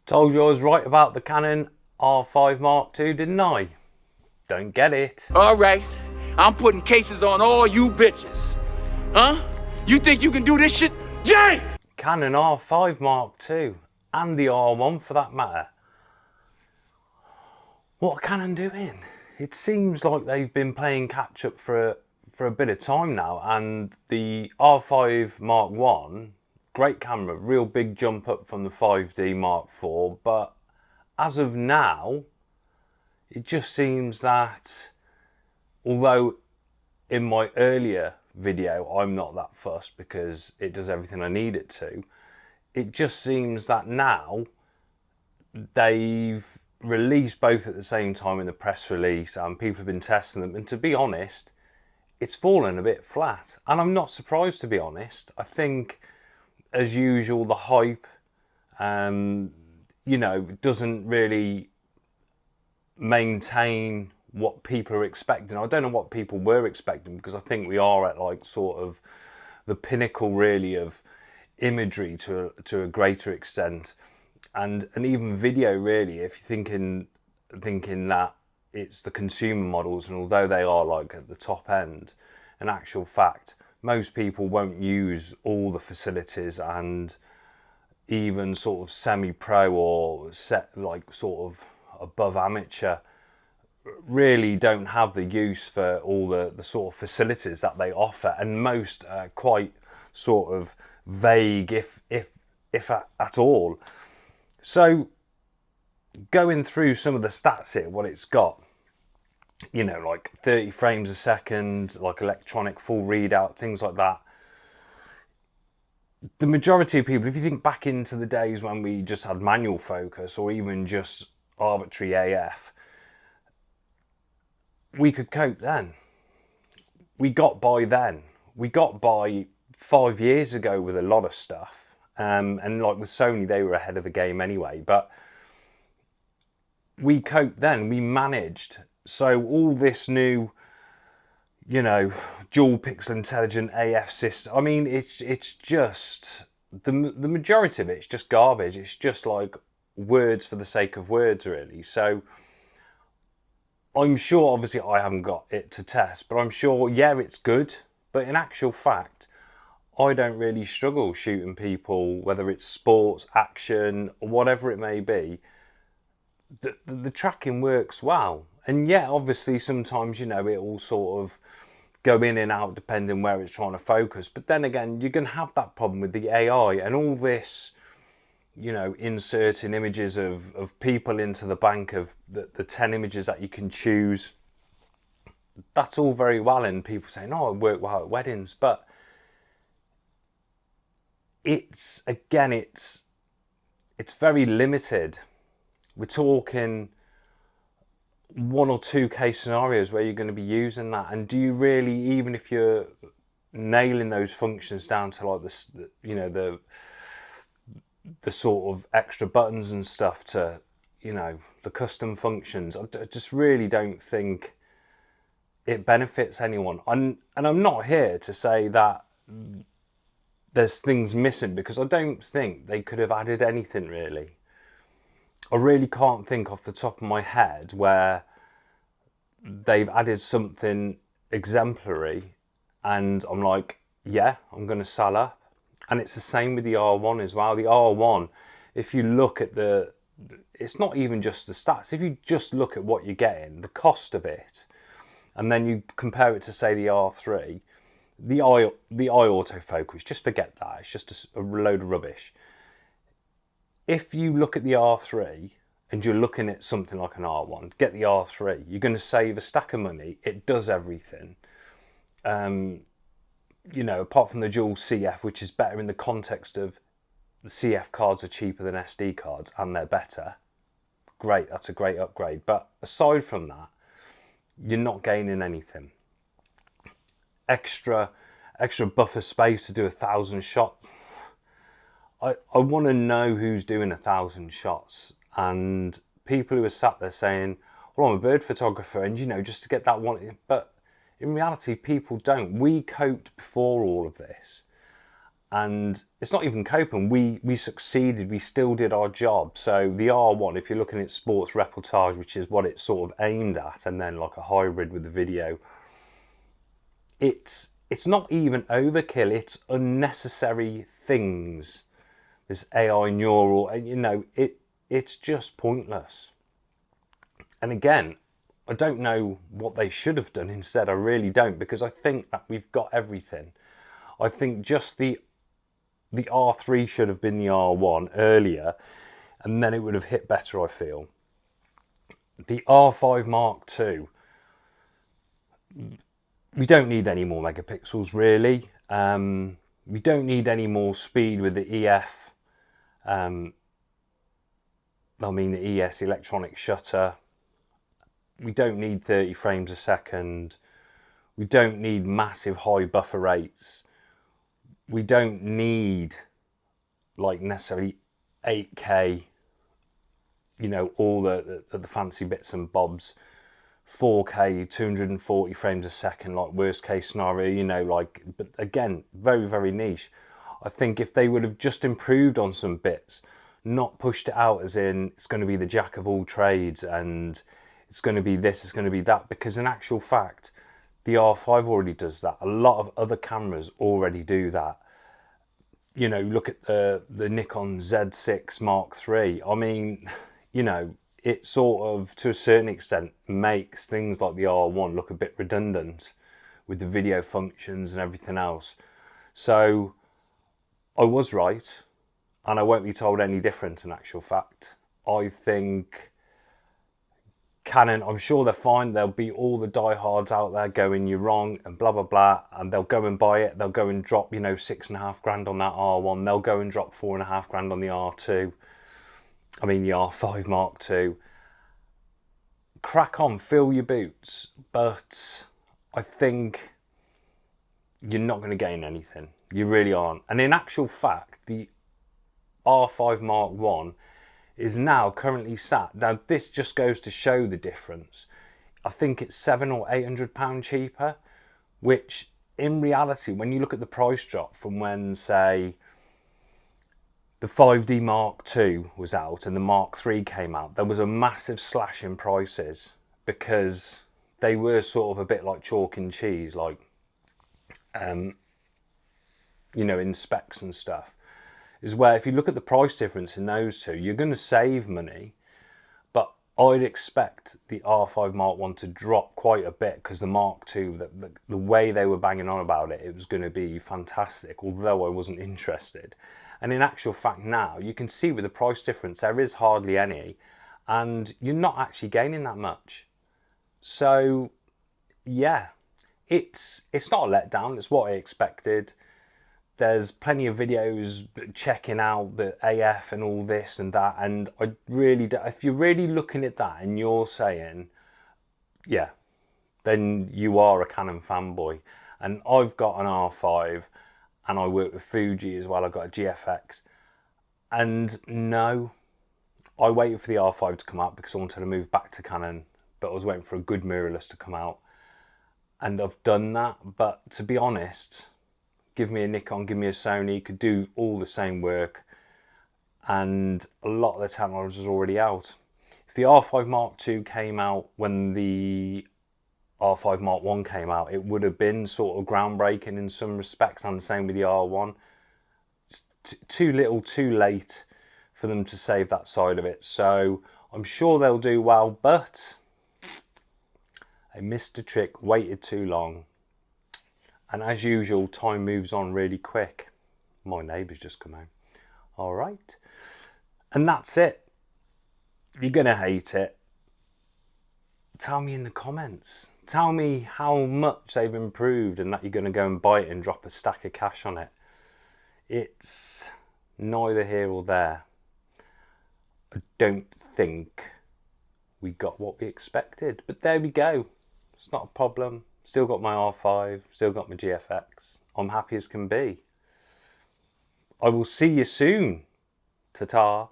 Told you I was right about the Canon R5 MK2, didn't I? Don't get it. All right, I'm putting cases on all you bitches. Huh? You think you can do this shit? Jay! Canon R5 MK2 and the R1 for that matter. What are Canon doing? It seems like they've been playing catch up for a bit of time now, and the R5 Mark 1, great camera, real big jump up from the 5D Mark 4, but as of now, it just seems that although in my earlier video I'm not that fussed because it does everything I need it to, it just seems that now they've released both at the same time in the press release and people have been testing them, and to be honest, it's fallen a bit flat, and I'm not surprised, to be honest. I think as usual the hype doesn't really maintain what people are expecting. I don't know what people were expecting, because I think we are at like sort of the pinnacle really of imagery to a greater extent, and even video really, if you're thinking that it's the consumer models, and although they are like at the top end, in actual fact most people won't use all the facilities, and even sort of semi-pro or set like sort of above amateur really don't have the use for all the sort of facilities that they offer, and most are quite sort of vague if at all. So going through some of the stats here, what it's got, like 30 frames a second, like electronic full readout, things like that. The majority of people, if you think back into the days when we just had manual focus or even just arbitrary AF, we could cope then. We got by then. We got by 5 years ago with a lot of stuff. And like with Sony, they were ahead of the game anyway. But we coped then. We managed. So all this new, dual pixel intelligent AF system, I mean, it's just, the majority of it's just garbage. It's just like words for the sake of words, really. So I'm sure, obviously I haven't got it to test, but I'm sure, yeah, it's good. But in actual fact, I don't really struggle shooting people, whether it's sports, action, or whatever it may be. The tracking works well. And yeah, obviously sometimes, it will sort of go in and out depending where it's trying to focus. But then again, you're going to have that problem with the AI and all this, inserting images of people into the bank of the 10 images that you can choose. That's all very well, and people saying, oh, it worked well at weddings, but it's very limited. We're talking 1 or 2 case scenarios where you're going to be using that, and do you really, even if you're nailing those functions down to like the sort of extra buttons and stuff to the custom functions, I just really don't think it benefits anyone. And I'm not here to say that there's things missing, because I don't think they could have added anything really. I really can't think off the top of my head where they've added something exemplary and I'm like, yeah, I'm going to sell up. And it's the same with the R1 as well. The R1, if you look at it's not even just the stats. If you just look at what you're getting, the cost of it, and then you compare it to, say, the R3, the eye autofocus, just forget that. It's just a load of rubbish. If you look at the R3 and you're looking at something like an R1, get the R3. You're going to save a stack of money. It does everything. Apart from the dual CF, which is better in the context of the CF cards are cheaper than SD cards and they're better. Great, that's a great upgrade. But aside from that, you're not gaining anything. Extra buffer space to do 1,000 shots. I want to know who's doing 1,000 shots, and people who are sat there saying, well, I'm a bird photographer, and just to get that one. But in reality, people don't. We coped before all of this, And it's not even coping. We succeeded. We still did our job. So the R1, if you're looking at sports reportage, which is what it's sort of aimed at, and then like a hybrid with the video, it's not even overkill. It's unnecessary things. This AI neural, and it's just pointless. And again, I don't know what they should have done instead. I really don't, because I think that we've got everything. I think just the R3 should have been the R1 earlier, and then it would have hit better, I feel. The R5 Mark II, we don't need any more megapixels, really. We don't need any more speed with the EF. The ES electronic shutter. We don't need 30 frames a second. We don't need massive high buffer rates. We don't need like necessarily 8K, all the fancy bits and bobs. 4K, 240 frames a second, like worst case scenario, but again, very, very niche. I think if they would have just improved on some bits, not pushed it out as in it's going to be the jack of all trades and it's going to be this, it's going to be that, because in actual fact, the R5 already does that. A lot of other cameras already do that. Look at the Nikon Z6 Mark III. It sort of, to a certain extent, makes things like the R1 look a bit redundant with the video functions and everything else. So I was right, and I won't be told any different in actual fact. I think Canon, I'm sure they're fine. There'll be all the diehards out there going, you're wrong, and blah, blah, blah. And they'll go and buy it. They'll go and drop, $6.5 grand on that R1. They'll go and drop 4.5 grand on the R2. The R5 Mark II. Crack on, fill your boots. But I think you're not going to gain anything. You really aren't. And in actual fact, the R5 Mark I is now currently sat. Now this just goes to show the difference. I think it's £700 or £800 cheaper, which in reality, when you look at the price drop from when, say, the 5D Mark II was out and the Mark III came out, there was a massive slash in prices because they were sort of a bit like chalk and cheese, like, in specs and stuff. Is where if you look at the price difference in those two, you're going to save money, but I'd expect the R5 Mark I to drop quite a bit because the Mark II, the way they were banging on about it, it was going to be fantastic, although I wasn't interested. And in actual fact now, you can see with the price difference, there is hardly any, and you're not actually gaining that much. So, yeah, it's not a letdown, it's what I expected. There's plenty of videos checking out the AF and all this and that, and I really do, if you're really looking at that and you're saying, yeah, then you are a Canon fanboy. And I've got an R5 and I work with Fuji as well. I've got a GFX, and no, I waited for the R5 to come out because I wanted to move back to Canon, but I was waiting for a good mirrorless to come out, and I've done that. But to be honest, give me a Nikon, give me a Sony, could do all the same work, and a lot of the technology is already out. If the R5 Mark II came out when the R5 Mark I came out, it would have been sort of groundbreaking in some respects, and the same with the R1. It's too little, too late for them to save that side of it. So I'm sure they'll do well, but they missed a trick, waited too long. And as usual, time moves on really quick. My neighbour's just come home. All right. And that's it. You're going to hate it. Tell me in the comments. Tell me how much they've improved and that you're going to go and buy it and drop a stack of cash on it. It's neither here or there. I don't think we got what we expected. But there we go. It's not a problem. Still got my R5, still got my GFX. I'm happy as can be. I will see you soon. Ta-ta.